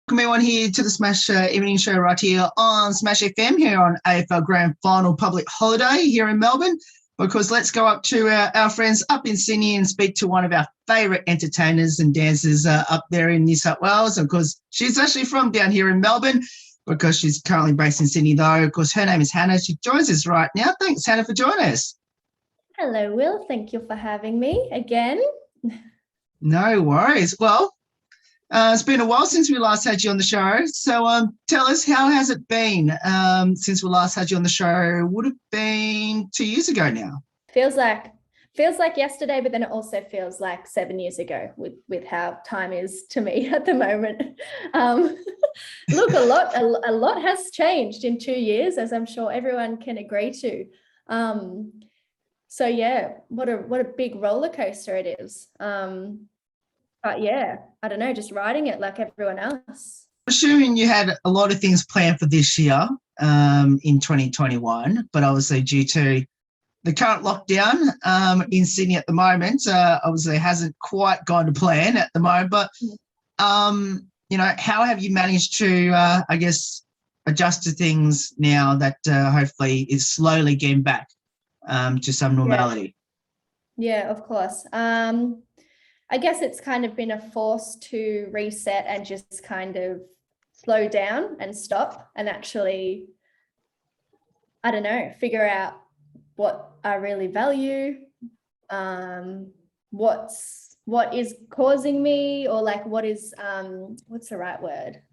Welcome everyone here to the Smash Evening Show right here on Smash FM here on AFL Grand Final Public Holiday here in Melbourne. Because let's go up to our friends up in Sydney and speak to one of our favourite entertainers and dancers up there in New South Wales. Of course, she's actually from down here in Melbourne because she's currently based in Sydney though. Of course, her name is Hannah. She joins us right now. Thanks, Hannah, for joining us. Hello, Will. Thank you for having me again. No worries. Well, it's been a while since we last had you on the show. So tell us, how has it been since we last had you on the show? Would have been 2 years ago now. Feels like yesterday, but then it also feels like 7 years ago with how time is to me at the moment. Look, a lot has changed in 2 years, as I'm sure everyone can agree to. So yeah, what a big roller coaster it is. But yeah, I don't know, just riding it like everyone else. Assuming you had a lot of things planned for this year in 2021, but obviously due to the current lockdown in Sydney at the moment, obviously hasn't quite gone to plan at the moment. But, you know, how have you managed to, I guess, adjust to things now that hopefully is slowly getting back to some normality? Yeah, of course. I guess it's kind of been a force to reset and just kind of slow down and stop and actually, I don't know, figure out what I really value, what is causing me, or like what is, what's the right word?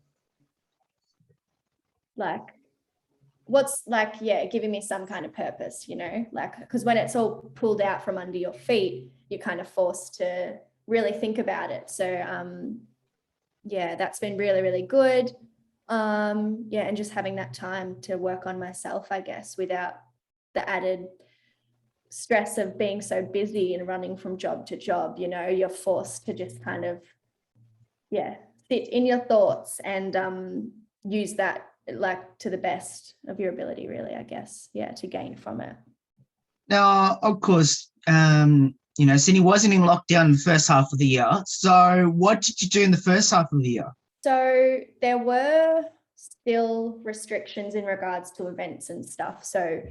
Like, what's like, yeah, giving me some kind of purpose, you know, like, because when it's all pulled out from under your feet, you're kind of forced to really think about it. So yeah, that's been really, really good. Yeah, and just having that time to work on myself, I guess, without the added stress of being so busy and running from job to job. You know, you're forced to just kind of, yeah, sit in your thoughts and use that like to the best of your ability, really, I guess, yeah, to gain from it. Now, of course, you know, Sydney wasn't in lockdown in the first half of the year. So what did you do in the first half of the year? So there were still restrictions in regards to events and stuff. So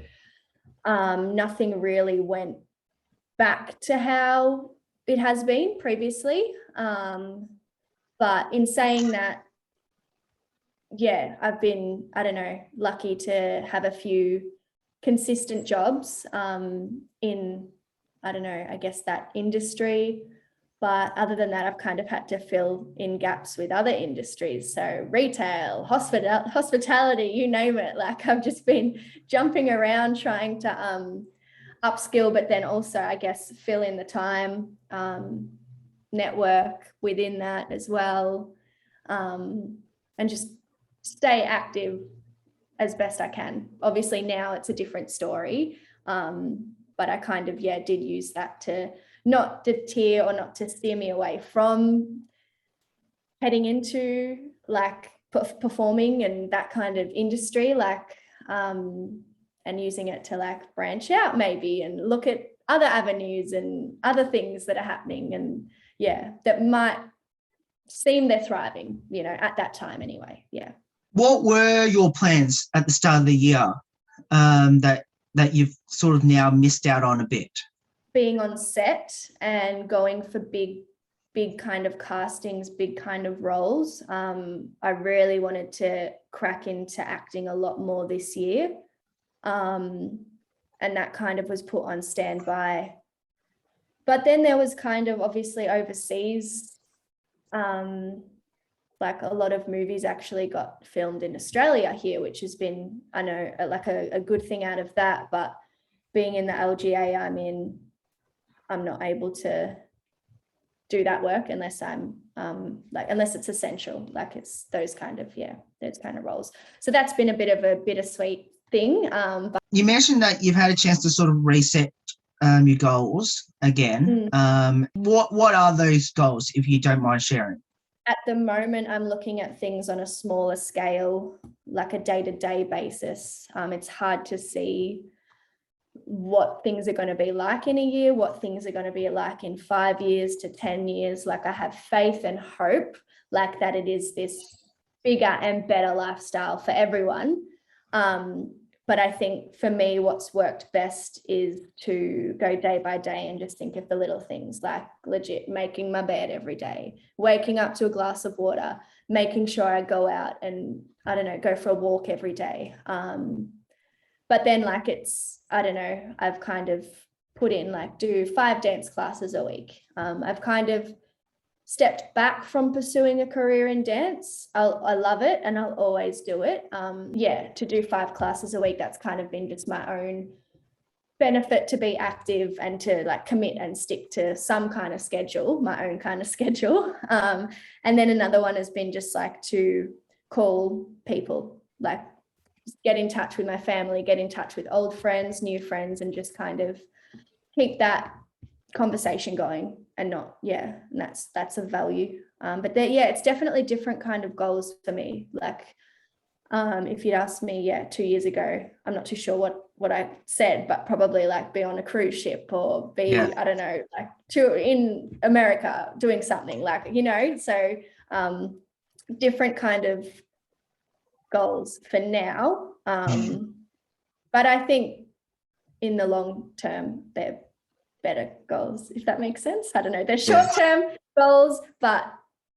nothing really went back to how it has been previously. But in saying that, yeah, I've been, I don't know, lucky to have a few consistent jobs in, I don't know, I guess that industry. But other than that, I've kind of had to fill in gaps with other industries. So retail, hospitality, you name it. Like I've just been jumping around trying to upskill, but then also, I guess, fill in the time, network within that as well, and just stay active as best I can. Obviously now it's a different story. But I kind of, yeah, did use that to not deter or not to steer me away from heading into like performing and that kind of industry, like, and using it to like branch out maybe and look at other avenues and other things that are happening. And yeah, that might seem they're thriving, you know, at that time anyway. Yeah. What were your plans at the start of the year that you've sort of now missed out on a bit? Being on set and going for big kind of castings, big kind of roles. I really wanted to crack into acting a lot more this year. And that kind of was put on standby. But then there was kind of obviously overseas, like a lot of movies actually got filmed in Australia here, which has been, I know, like a good thing out of that. But being in the LGA I'm in, I'm not able to do that work unless I'm unless it's essential, like it's those kind of roles. So that's been a bit of a bittersweet thing. But you mentioned that you've had a chance to sort of reset your goals again. What are those goals, if you don't mind sharing? At the moment, I'm looking at things on a smaller scale, like a day-to-day basis. It's hard to see what things are going to be like in a year, what things are going to be like in 5 years to 10 years. Like I have faith and hope like that it is this bigger and better lifestyle for everyone. But I think for me, what's worked best is to go day by day and just think of the little things, like legit making my bed every day, waking up to a glass of water, making sure I go out and, I don't know, go for a walk every day. But then like I don't know, I've kind of put in like do 5 dance classes a week. I've kind of stepped back from pursuing a career in dance. I love it and I'll always do it. To do 5 classes a week, that's kind of been just my own benefit to be active and to like commit and stick to some kind of schedule, my own kind of schedule. And then another one has been just like to call people, like get in touch with my family, get in touch with old friends, new friends, and just kind of keep that conversation going and not, and that's a value. But it's definitely different kind of goals for me. Like if you'd asked me 2 years ago, I'm not too sure what I said, but probably like be on a cruise ship or be I don't know, like in America doing something, like, you know. So different kind of goals for now, but I think in the long term they're better goals, if that makes sense. I don't know, they're short-term goals, but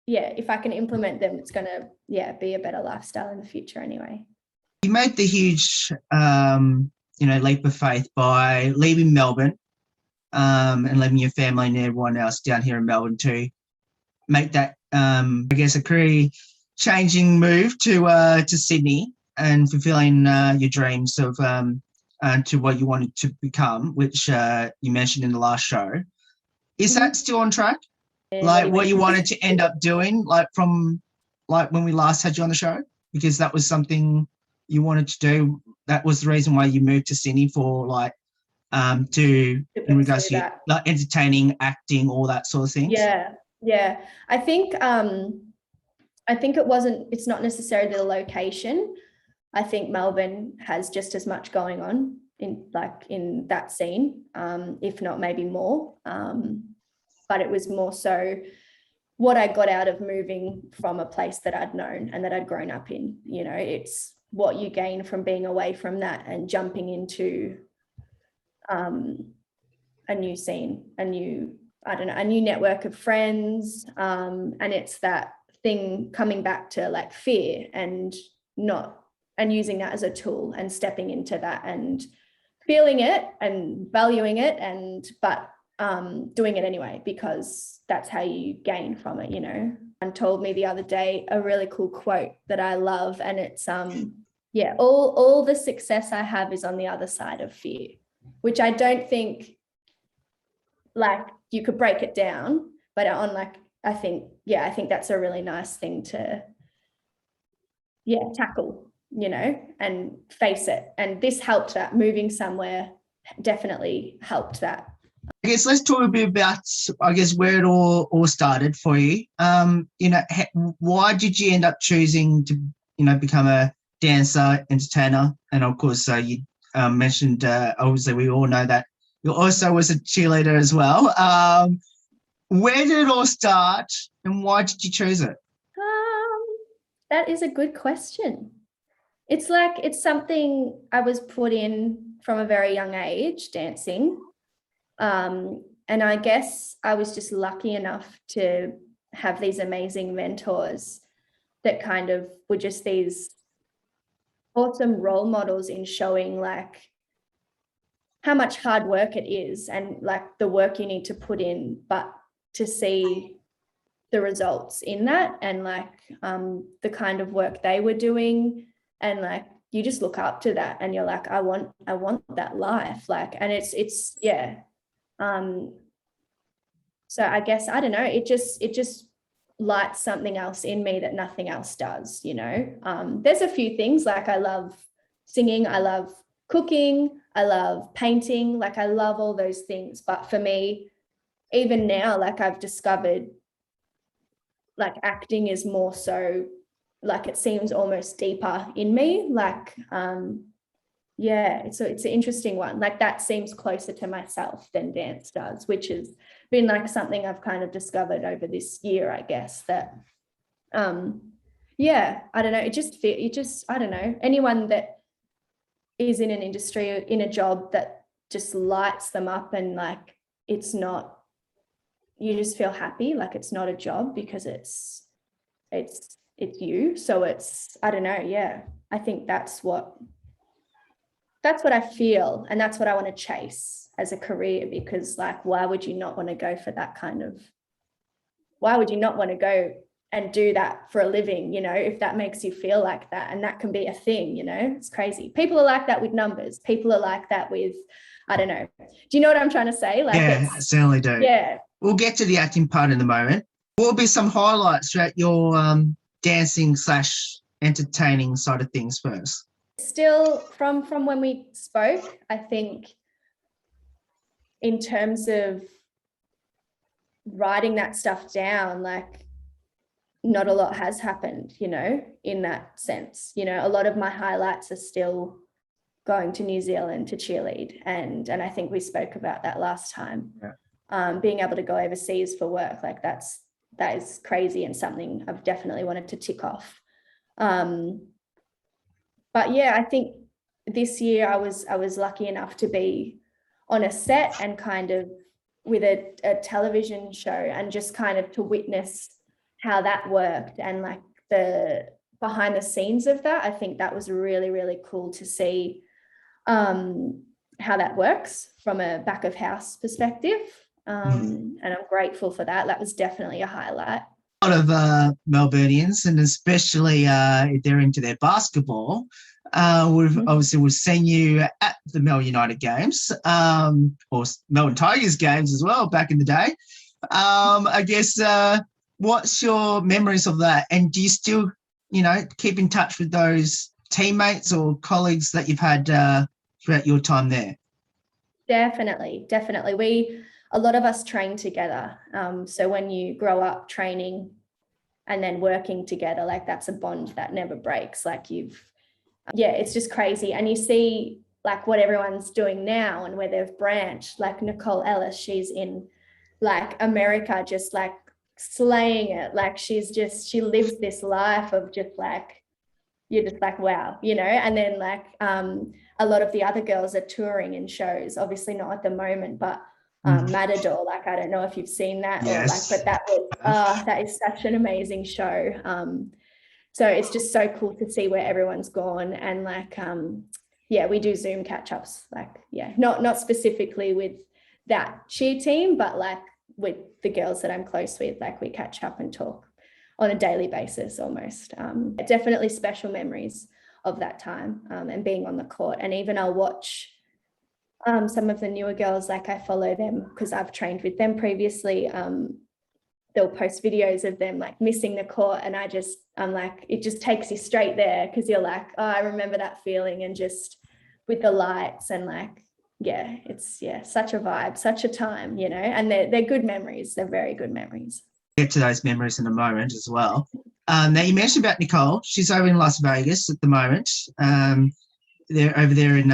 if I can implement them, it's gonna be a better lifestyle in the future anyway. You made the huge leap of faith by leaving Melbourne and leaving your family and everyone else down here in Melbourne to make that I guess a career changing move to Sydney and fulfilling your dreams of to what you wanted to become, which you mentioned in the last show. Is that still on track? Like what you wanted to end up doing, like from like when we last had you on the show? Because that was something you wanted to do. That was the reason why you moved to Sydney for like in regards to like entertaining, acting, all that sort of things. Yeah. I think it's not necessarily the location. I think Melbourne has just as much going on in that scene, if not maybe more. But it was more so what I got out of moving from a place that I'd known and that I'd grown up in. You know, it's what you gain from being away from that and jumping into a new scene, a new network of friends. And it's that thing coming back to like fear and using that as a tool and stepping into that and feeling it and valuing it but doing it anyway, because that's how you gain from it, you know. And told me the other day a really cool quote that I love, and it's all the success I have is on the other side of fear, which I don't think like you could break it down, but on like I think that's a really nice thing to tackle, you know, and face it. And this helped that. Moving somewhere definitely helped that. I guess let's talk a bit about, I guess, where it all started for you. Why did you end up choosing to, become a dancer, entertainer? And of course, you mentioned, obviously, we all know that you also was a cheerleader as well. Where did it all start, and why did you choose it? That is a good question. It's like it's something I was put in from a very young age, dancing. And I guess I was just lucky enough to have these amazing mentors that kind of were just these awesome role models in showing like how much hard work it is and like the work you need to put in, but to see the results in that and like the kind of work they were doing, and like you just look up to that and you're like, I want that life, like, and it's so I guess, I don't know, it just lights something else in me that nothing else does, you know. There's a few things, like I love singing, I love cooking, I love painting, like I love all those things. But for me, even now, like I've discovered like acting is more so like it seems almost deeper in me, like it's an interesting one. Like that seems closer to myself than dance does, which has been like something I've kind of discovered over this year, I guess, that yeah, I don't know. I don't know. Anyone that is in an industry, in a job that just lights them up, and like, it's not, you just feel happy. Like it's not a job because it's you. So it's, I don't know. Yeah. I think that's what I feel. And that's what I want to chase as a career, because like, why would you not want to go for that kind of, why would you not want to go and do that for a living, you know, if that makes you feel like that? And that can be a thing, you know, it's crazy. People are like that with numbers. People are like that with, I don't know. Do you know what I'm trying to say? Like, Yeah, I certainly do. Yeah. We'll get to the acting part in a moment. What will be some highlights throughout your dancing / entertaining side of things first? Still from when we spoke, I think in terms of writing that stuff down, like not a lot has happened, you know, in that sense. You know, a lot of my highlights are still going to New Zealand to cheerlead. And I think we spoke about that last time. Yeah. Being able to go overseas for work, like that is crazy and something I've definitely wanted to tick off. But yeah, I think this year I was lucky enough to be on a set and kind of with a television show, and just kind of to witness how that worked and like the behind the scenes of that. I think that was really, really cool to see how that works from a back of house perspective. And I'm grateful for that. That was definitely a highlight. A lot of Melburnians, and especially if they're into their basketball, we've seen you at the Melbourne United games, or Melbourne Tigers games as well back in the day. I guess, what's your memories of that? And do you still, you know, keep in touch with those teammates or colleagues that you've had throughout your time there? Definitely. A lot of us train together. So when you grow up training and then working together, like that's a bond that never breaks. Like it's just crazy. And you see like what everyone's doing now and where they've branched, like Nicole Ellis, she's in like America, just like slaying it. Like she lives this life of just like, you're just like, wow, you know. And then like a lot of the other girls are touring in shows, obviously not at the moment, but Matador, like I don't know if you've seen that. Yes. Or like, but that is such an amazing show. So it's just so cool to see where everyone's gone. And like we do Zoom catch-ups, like not specifically with that cheer team, but like with the girls that I'm close with, like we catch up and talk on a daily basis almost. Definitely special memories of that time and being on the court. And even I'll watch some of the newer girls, like I follow them because I've trained with them previously. They'll post videos of them like missing the court, and I'm like, it just takes you straight there, because you're like, oh, I remember that feeling, and just with the lights and like, it's such a vibe, such a time, you know. And they're good memories. They're very good memories. Get to those memories in a moment as well. Now you mentioned about Nicole. She's over in Las Vegas at the moment. They're over there in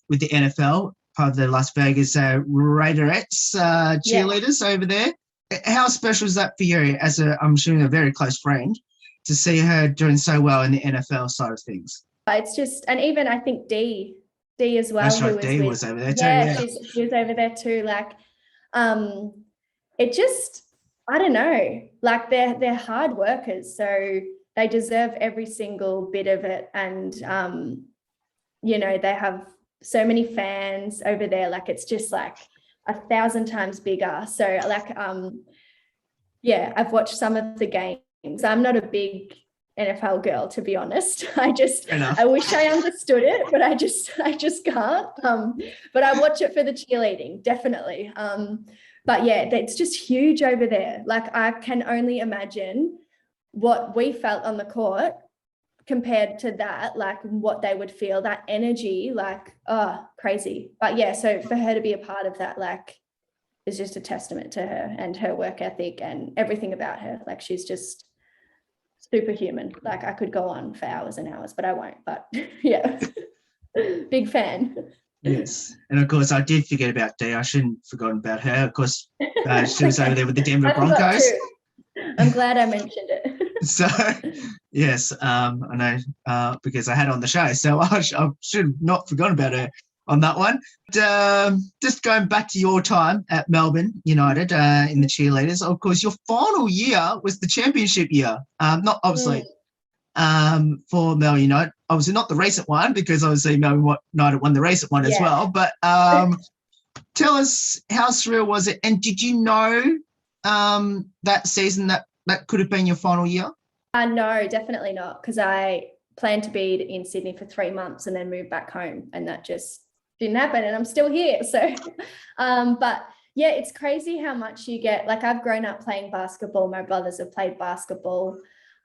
with the NFL, part of the Las Vegas Raiderettes cheerleaders over there. How special is that for you, as I'm assuming a very close friend, to see her doing so well in the NFL side of things? It's just, and even I think Dee as well. That's right, Dee was over there too. Yeah, she was over there too. Like, it just, I don't know, like they're hard workers, so they deserve every single bit of it. And you know, they have so many fans over there, like it's just like 1,000 times bigger. So like I've watched some of the games. I'm not a big NFL girl, to be honest. I wish I understood it, but I just can't. But I watch it for the cheerleading, definitely. But it's just huge over there. Like I can only imagine what we felt on the court compared to that, like what they would feel, that energy, like, oh, crazy. But so for her to be a part of that, like, is just a testament to her and her work ethic and everything about her. Like she's just superhuman. Like I could go on for hours and hours, but I won't. But big fan. Yes, and of course I did forget about Dee. I shouldn't have forgotten about her. Of course, she was over there with the Denver Broncos. I'm glad I mentioned it. So, yes, I know because I had on the show, so I should have not forgotten about her on that one. But, just going back to your time at Melbourne United in the cheerleaders, of course, your final year was the championship year. Not obviously for Melbourne United, obviously not the recent one because obviously Melbourne United won the recent one as well. But tell us, how surreal was it? And did you know that season that could have been your final year? No, definitely not, because I planned to be in Sydney for 3 months and then move back home, and that just didn't happen, and I'm still here. So, but yeah, it's crazy how much you get. Like, I've grown up playing basketball. My brothers have played basketball.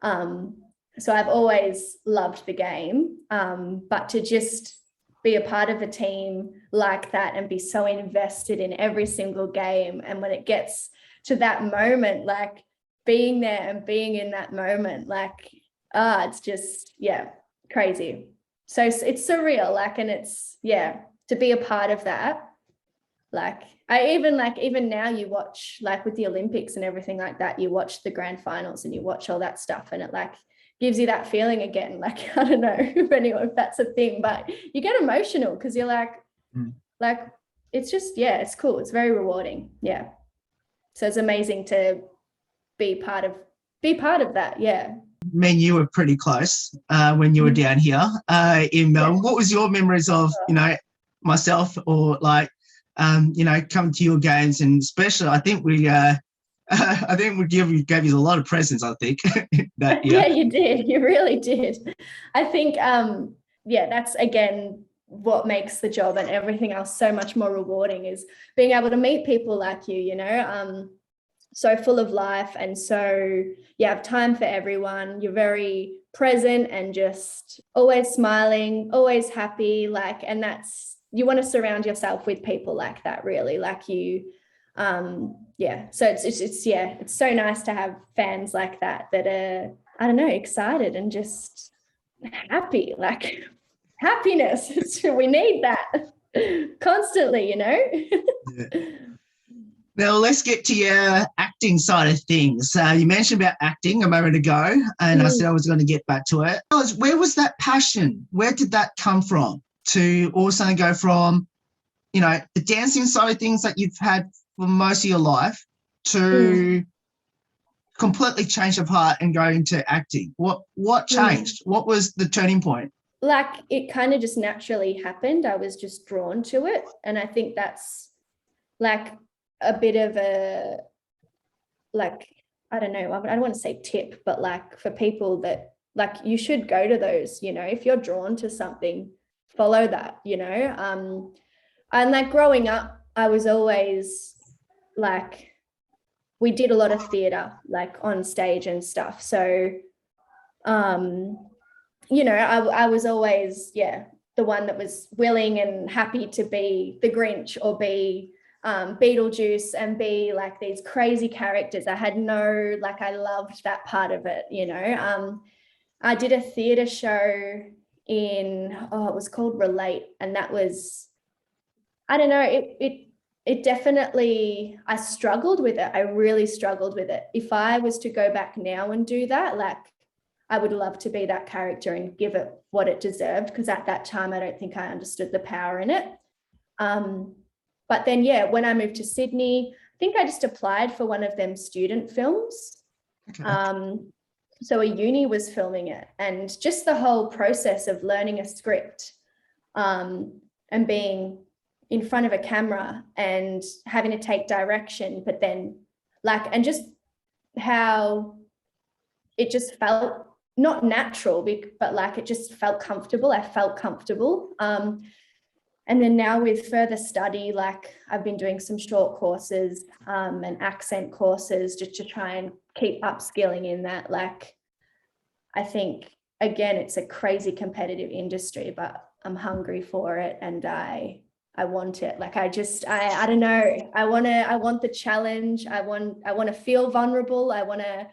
So I've always loved the game. But to just be a part of a team like that and be so invested in every single game, and when it gets to that moment, like being there and being in that moment, like, it's just, yeah, crazy. So it's surreal, like, and it's, yeah, to be a part of that. Like, even now you watch, like with the Olympics and everything like that, you watch the grand finals and you watch all that stuff, and it like gives you that feeling again. Like, I don't know if that's a thing, but you get emotional because you're like, it's just, yeah, it's cool. It's very rewarding. Yeah. So it's amazing to be part of that. Yeah. I mean, you were pretty close when you were down here in Melbourne. What was your memories of, myself, or like, coming to your games? And especially, I think we gave you a lot of presents, I think. Yeah, you did. You really did. I think, that's, again, what makes the job and everything else so much more rewarding, is being able to meet people like you, so full of life, and so you have time for everyone. You're very present and just always smiling, always happy, like, and that's, you want to surround yourself with people like that, really, like you. So it's so nice to have fans like that are, I don't know, excited and just happy, like happiness. We need that constantly, Yeah. Now, let's get to your acting side of things. You mentioned about acting a moment ago, and I said I was going to get back to it. Where was that passion? Where did that come from to also go from, the dancing side of things that you've had for most of your life to completely change of heart and go into acting? What changed? What was the turning point? Like, it kind of just naturally happened. I was just drawn to it. And I think that's like a bit of a, like, I don't know, I don't want to say tip, but like for people that, like, you should go to those, if you're drawn to something, follow that, and like growing up, I was always like, we did a lot of theatre, like on stage and stuff. So, I was always, the one that was willing and happy to be the Grinch or be Beetlejuice and be like these crazy characters. I loved that part of it, I did a theatre show it was called Relate, and that was, I don't know, it definitely, I struggled with it. I really struggled with it. If I was to go back now and do that, like, I would love to be that character and give it what it deserved, because at that time, I don't think I understood the power in it. But then, when I moved to Sydney, I think I just applied for one of them student films. Okay. So a uni was filming it, and just the whole process of learning a script and being in front of a camera and having to take direction, but then and just how it just felt not natural, but like it just felt comfortable. I felt comfortable. And then now with further study, like I've been doing some short courses and accent courses just to try and keep upskilling in that. Like, I think, again, it's a crazy competitive industry, but I'm hungry for it, and I want it. Like, I don't know. I want the challenge. I want to feel vulnerable. I want to,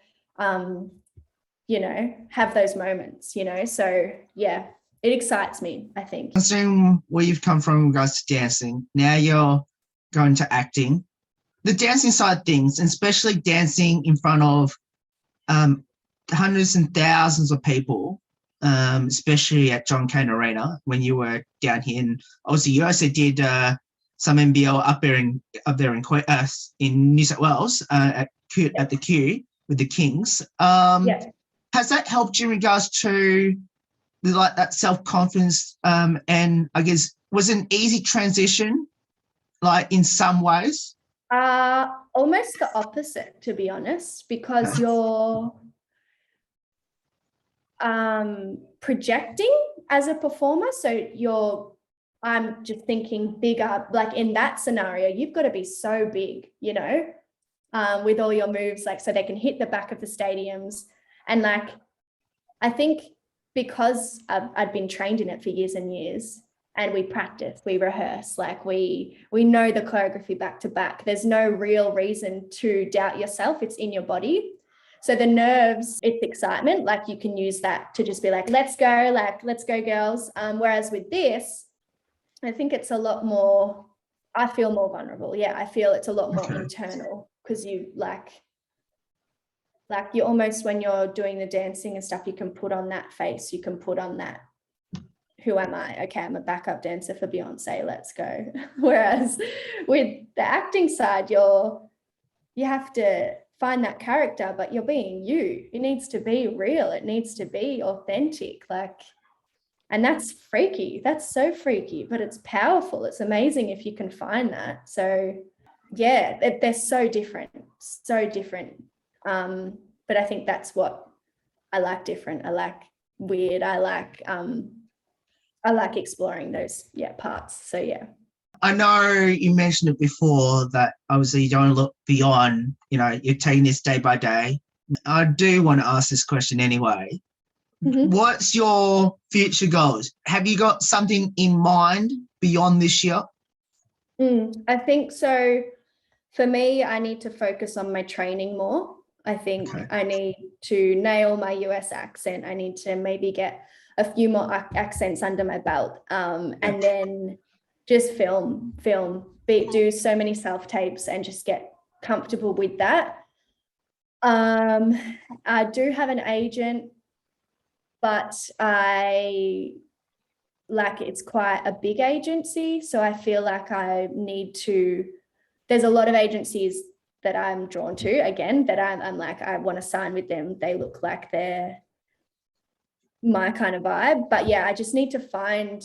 have those moments, so yeah. It excites me, I think. Considering where you've come from in regards to dancing, now you're going to acting. The dancing side of things, and especially dancing in front of hundreds and thousands of people, especially at John Cain Arena when you were down here. And obviously, you also did some NBL up there in New South Wales at the Q with the Kings. Has that helped you in regards to like that self-confidence? And I guess was it an easy transition, like in some ways? Almost the opposite, to be honest, because you're projecting as a performer. So I'm just thinking bigger, like in that scenario, you've got to be so big, you know, with all your moves, like, so they can hit the back of the stadiums. And like, I think because I'd been trained in it for years and years, and we practice, we rehearse, like we know the choreography back to back. There's no real reason to doubt yourself. It's in your body. So the nerves, it's excitement. Like you can use that to just be like, let's go girls. Whereas with this, I think it's a lot more, I feel more vulnerable. Yeah, I feel it's a lot more internal, because you like you almost, when you're doing the dancing and stuff, you can put on that face, you can put on that, who am I? Okay, I'm a backup dancer for Beyonce, let's go. Whereas with the acting side, you have to find that character, but you're being you. It needs to be real. It needs to be authentic. Like, and that's freaky. That's so freaky, but it's powerful. It's amazing if you can find that. So yeah, they're so different, so different. But I think that's what I like different. I like weird. I like exploring those parts. So yeah. I know you mentioned it before that obviously you don't look beyond, you know, you're taking this day by day. I do want to ask this question anyway. Mm-hmm. What's your future goals? Have you got something in mind beyond this year? I think so. For me, I need to focus on my training more. I think I need to nail my US accent. I need to maybe get a few more accents under my belt, and then just film, do so many self-tapes and just get comfortable with that. I do have an agent, but it's quite a big agency. So I feel like I need to, there's a lot of agencies that I'm drawn to, again, that I'm like, I want to sign with them. They look like they're my kind of vibe. But yeah, I just need to find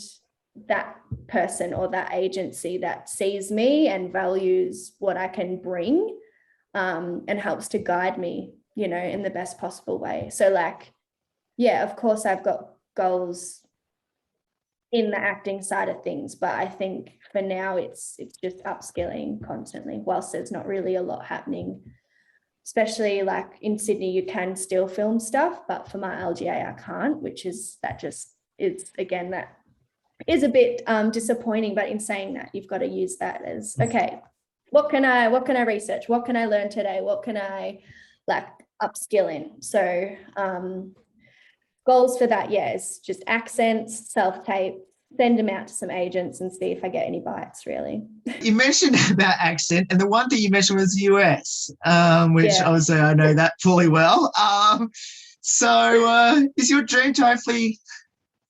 that person or that agency that sees me and values what I can bring, and helps to guide me, you know, in the best possible way. So like, yeah, of course I've got goals in the acting side of things, but I think for now it's just upskilling constantly, whilst there's not really a lot happening, especially like in Sydney. You can still film stuff, but for my LGA I can't, which is, that just is, again, that is a bit disappointing. But in saying that, you've got to use that as, okay, what can I research, what can I learn today, what can I like upskill in? So goals for that, is just accents, self-tape, send them out to some agents and see if I get any bites, really. You mentioned about accent, and the one thing you mentioned was US, which obviously I know that fully well. So is your dream to hopefully,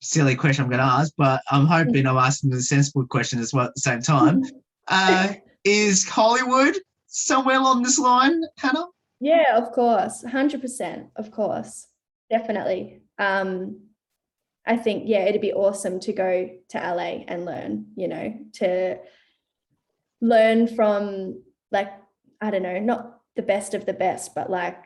silly question I'm going to ask, but I'm hoping I'm asking the sensible question as well at the same time. Is Hollywood somewhere along this line, Hannah? Yeah, of course, 100%, of course, definitely. I think, it'd be awesome to go to LA and learn, you know, to learn from, like, I don't know, not the best of the best, but like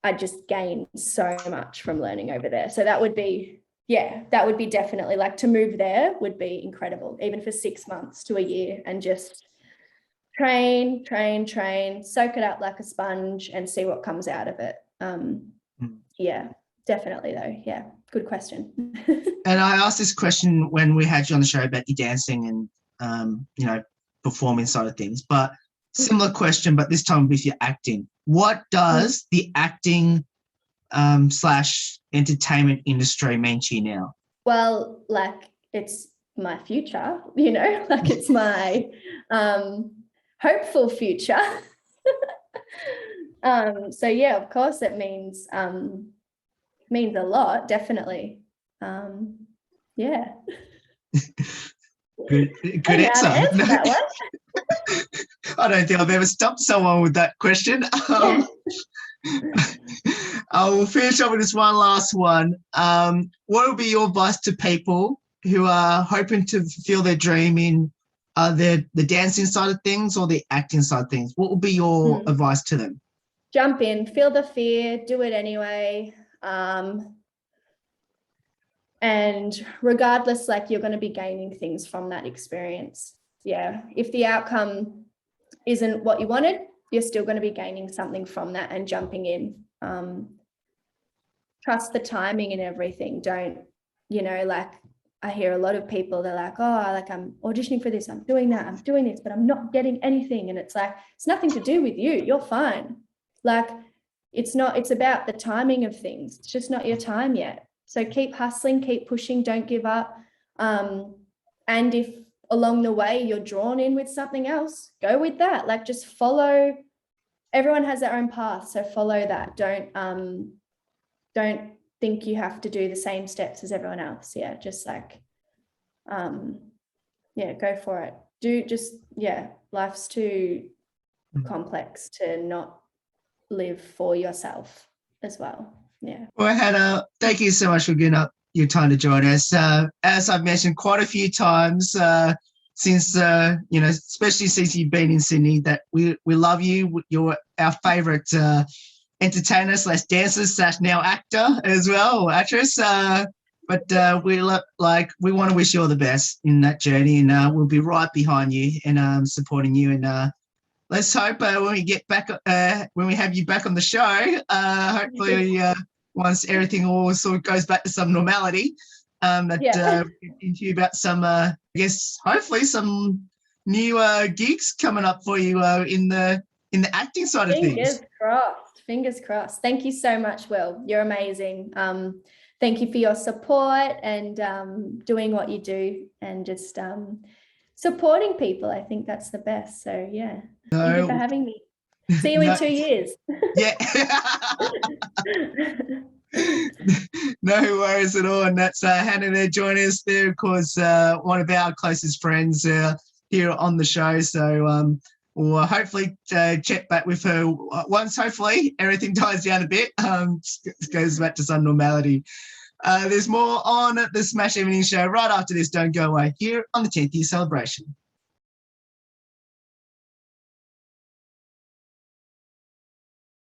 I just gained so much from learning over there. So that would be, that would be definitely, like, to move there would be incredible, even for 6 months to a year, and just train, soak it up like a sponge and see what comes out of it. Definitely though. Yeah, good question. And I asked this question when we had you on the show about your dancing and, you know, performing side of things, but similar question, but this time with your acting. What does the acting / entertainment industry mean to you now? Well, like, it's my future, you know, like it's my hopeful future. So yeah, of course it means a lot, definitely. Yeah. Good I don't know how answer. to answer that one. I don't think I've ever stumped someone with that question. Yeah. I will finish up with this one last one. What would be your advice to people who are hoping to fulfill their dream in the dancing side of things or the acting side of things? What would be your advice to them? Jump in, feel the fear, do it anyway. And regardless, like, you're going to be gaining things from that experience. Yeah. If the outcome isn't what you wanted, you're still going to be gaining something from that and jumping in. Trust the timing and everything. Don't, like, I hear a lot of people, they're like, oh, like, I'm auditioning for this, I'm doing that, I'm doing this, but I'm not getting anything. And it's like, it's nothing to do with you. You're fine. Like, it's about the timing of things. It's just not your time yet. So keep hustling, keep pushing, don't give up. And if along the way you're drawn in with something else, go with that. Like, just follow. Everyone has their own path, so follow that. Don't think you have to do the same steps as everyone else. Yeah, just like, go for it. Life's too complex to not live for yourself as well. Yeah. Well, Hannah, thank you so much for giving up your time to join us. As I've mentioned quite a few times since, especially since you've been in Sydney, that we love you. You're our favourite entertainer / dancer / now actor as well, or actress. But we want to wish you all the best in that journey, and we'll be right behind you and supporting you. And let's hope when we get back, when we have you back on the show, hopefully once everything all sort of goes back to some normality, that into about some, I guess, hopefully some new gigs coming up for you in the acting side of things. Fingers crossed. Thank you so much, Will. You're amazing. Thank you for your support and doing what you do and just supporting people. I think that's the best. So yeah, thank you for having me. See you in 2 years. Yeah. No worries at all. And that's Hannah there joining us there, of course, one of our closest friends here on the show. So we'll hopefully check back with her once, hopefully, everything dies down a bit, goes back to some normality. There's more on the Smash Evening Show right after this. Don't go away here on the 10th year celebration.